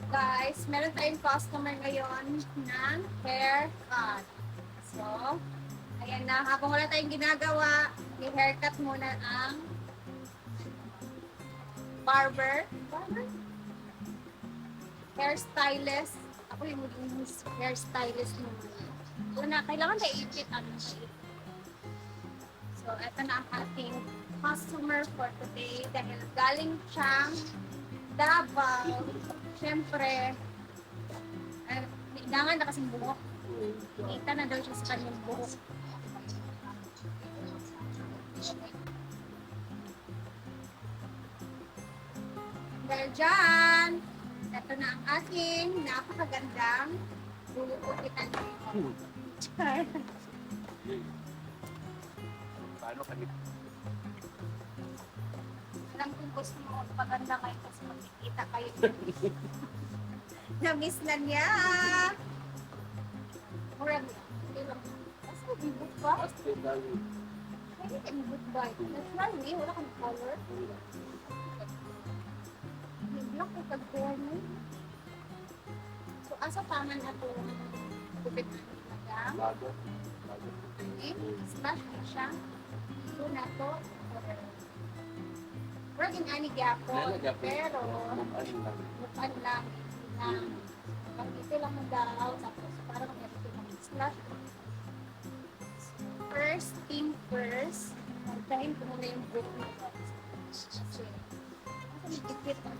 Guys, meron tayong customer ngayon ng haircut. So, ayan na. Habang wala tayong ginagawa, i-haircut muna ang barber. Hairstylist. Ako yung maging hairstylist mo. Una, kailangan na ipit ano siya. So, eto na ang ating customer for today dahil galing siyang Davao. Siyempre, idangan na kasing buhok. Kita na daw siya sa kanyang buhok. Dahil dyan, ito na ang ating napakagandang bulukutan. Char. Paano kami? Alam kong gusto mo magpaganda kayo kasi magkikita kayo. Na-miss na niya. Murag, hindi lang. Mas mabibot ba? Astrid Dali. Hindi ka mabibot ba? Naturally, wala kang color. May black o kag-hair mo. So, asa paman na ito kupit na madam? Bago. Bago. Okay, smash na siya. Ito na ito. Murag yung ani gyapon, pero mukan lang. Pag-ito lang mo daw, tapos parang ito lang splash. First thing first, magtahin ko muna yung book na ito. Kasi, nagtipit na.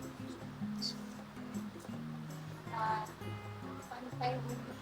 Paano tayo muna?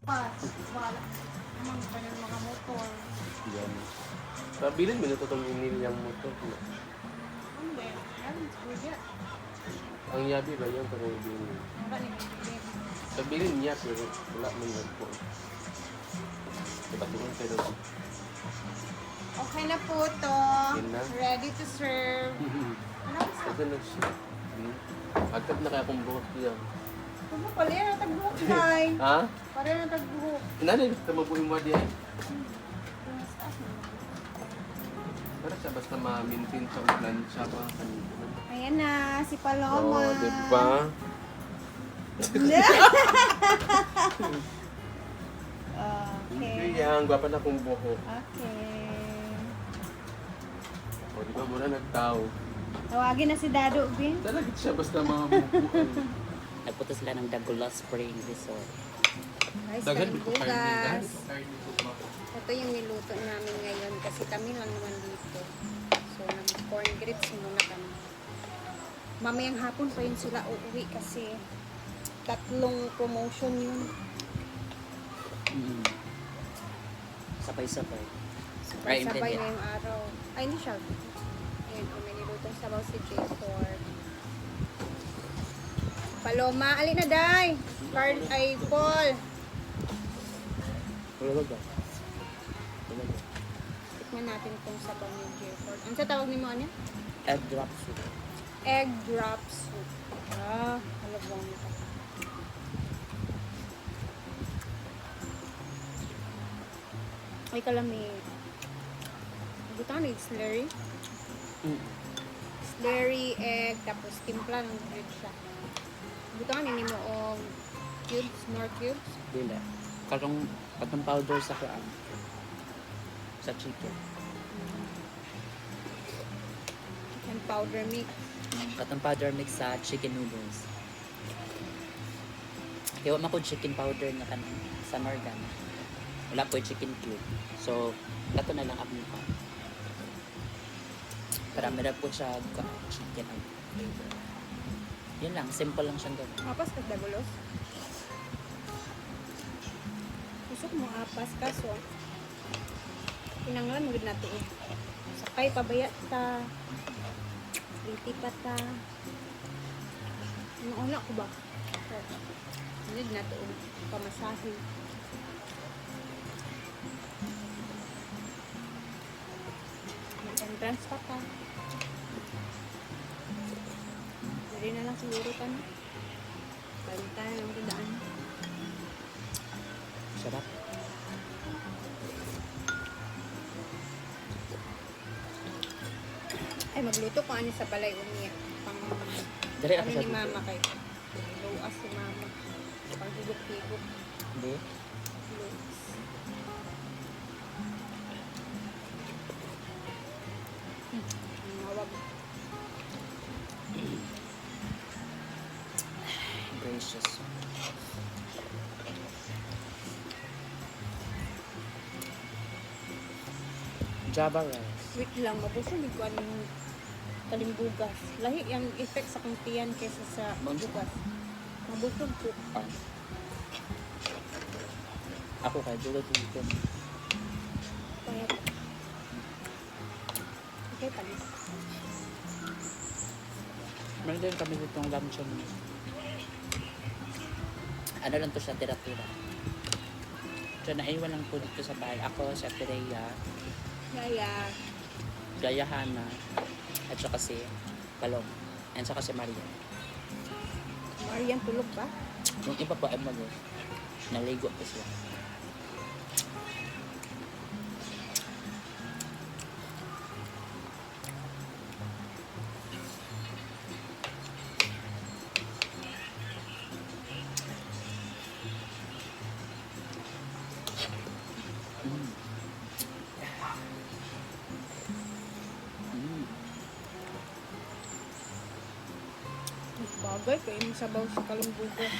Pas, wala. Mga pa ng mga motor. Yan. Pabilin mo na ito itong inilyang motor. Hindi. Meron sa Kuya. Ang yabi ba yan pero hindi. Wala ni Bibili. Pabilin niya pero wala mo yung po. Patuloy kayo doon. Okay na po to. Yan na. Ready to serve. Ano ba sa? Ito na siya. Agad na kaya kung buhok niya. Ano pala yan? Tagbuhok kay. Ha? Pare na tagbuhok. Inanay, ito mabuhay mo diyan. Pero siya basta ma-maintain siya ang plan siya pa kanina. Ayan na, si Paloma. Oh, di ba? Hindi Okay. yan, gwapa na kung buhok. Okay. O, di ba muna nagtao? Tawagin na si Dado, Bin. Talagang siya basta mabuhay. Nagpunta sila ng Dagula Spring Resort. Guys, Dagan di ko karne. Dagan bugas. di ko karne ko ba? Ito yung niluto namin ngayon kasi kami lang naman dito. So, nag-corn grits muna kami. Mamayang hapon pa yun sila uuwi kasi 3 promotion yun. Sabay-sabay. Sabay ngayong araw. Ay, hindi siya. Ayun, may nilutong sabaw si J4. Paloma, alin na, Day? Carl, ay, Paul. Tulog ba? Tikman natin itong sabaw ni J4. Ano sa tawag ni mo, ano? Egg drop soup. Egg drop soup. Ah, halabang nito. Ay, kalamig. Buta ni slurry. Slurry, egg, tapos timpla ng bread siya. Buta ni mo o cubes, more cubes. Dila. Katong powder sa kuan. Sa chicken. And powder mix. Katong powder mix sa chicken noodles. Kaya wala ko chicken powder na kanang sa Norgan. Wala po yung chicken cube. So, kato na lang ang mukha. Para meron po siya chicken ang flavor. Yun lang, simple lang siyang gawin. Apas ka dagulos. Susok mo apas kaso. Pinanglan mo na to. Sakay pabaya ta. Liti pa ta. Ano una ko ba? Hindi na to. Pamasahe. Mag-entrance pa ka. Dari na lang siguro ka na. Balitan na lang daan. Sarap. Ay, magluto ko ani sa balay umiya. Pang Dali ano ako sa ni mama kay. Luas si mama. Pang higop-higop. Hindi. Luas. Ang mawag. Gracious. Java rice. Wait lang, mabusog ko anong kalimbugas. Lahi yung effect sa kong tiyan kaysa sa bugas. Mabusog ko. Ah. Ako kay Julo Tuliton. Kaya, okay, palis. Meron din kami ditong luncheon. Ano lang to siya, tira-tira. So, naiwan lang po dito sa bahay. Ako, si Ate Rhea, Kaya, Gaya Hana, at saka si Palom, and saka si Maria. Marian tulog ba? Yung iba po ay naligo po sila. Bagay, kaya yung sabaw sa kalimbugas.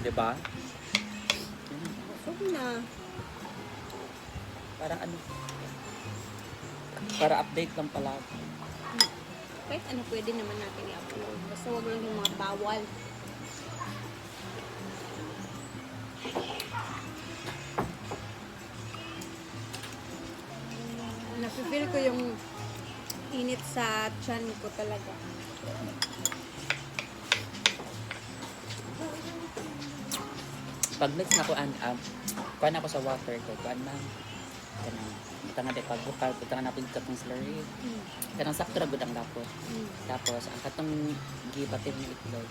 Di ba? Busog na. Parang ano, para update lang pala. Kahit ano pwede naman natin i-upload. Basta wag lang yung mga bawal. Napipil ko yung init sa tiyan ko talaga. Pag next na kuan ako sa water ko, kuan na. Kanang, tanga de pagbukal, tanga napin katong slurry. Kanang sakto ra gud ang lapot. Tapos, ang katong gibatid ng itlog,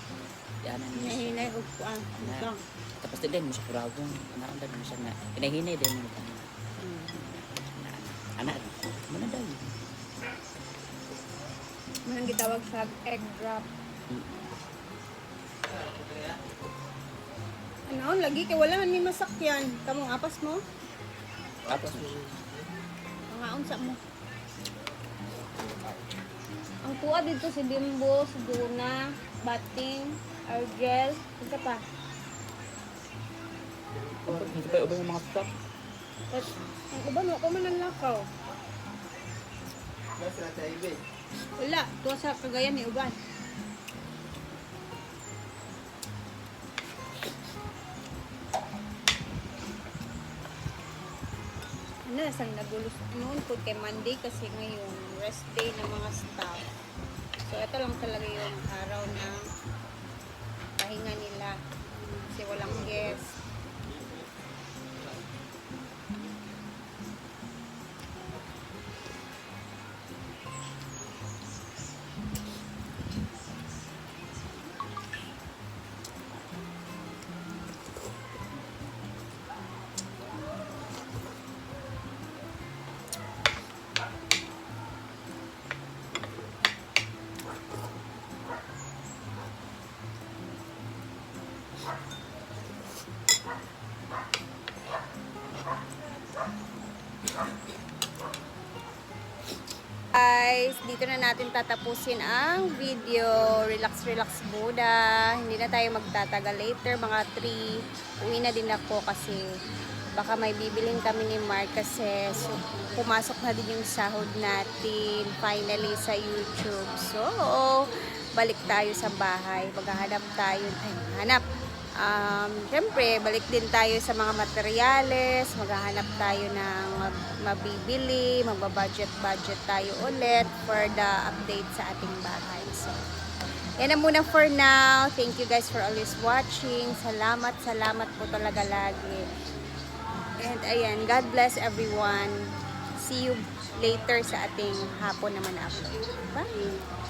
yan ang Hinahinay ko po ang na. lang. Tapos din mo siya kurawong, anaanda mo siya na. Hinahinay din mo ano. Ana, mana dali. Manang gitawag sa egg drop. Ano, lagi kay wala man may masakyan. Kamong apas mo? Tapos, Mga unsa mo. Ang kuha dito si Bimbo, si Duna, Bating, Argel, isa pa. hindi pa ubay yung mga stock. At ang uban mo, man ang lakaw. Wala, tuwa sa Cagayan ni uban. Ano, nasang nagulus noon po kay Monday kasi ngayon rest day ng mga staff. So, ito lang talaga yung araw ng pahinga nila. Kasi walang guest. Guys, dito na natin tatapusin ang video. Relax, relax muna. Hindi na tayo magtatagal later. Mga 3, uwi na din ako kasi baka may bibiling kami ni Mark kasi pumasok na din yung sahod natin finally sa YouTube. So, balik tayo sa bahay. Maghahanap tayo. Ay, hanap. Siyempre, balik din tayo sa mga materyales, maghahanap tayo ng mabibili, magbabudget-budget tayo ulit for the update sa ating bahay. So, yan na muna for now. Thank you guys for always watching. Salamat po talaga lagi. And ayan, God bless everyone. See you later sa ating hapon naman upload. Bye!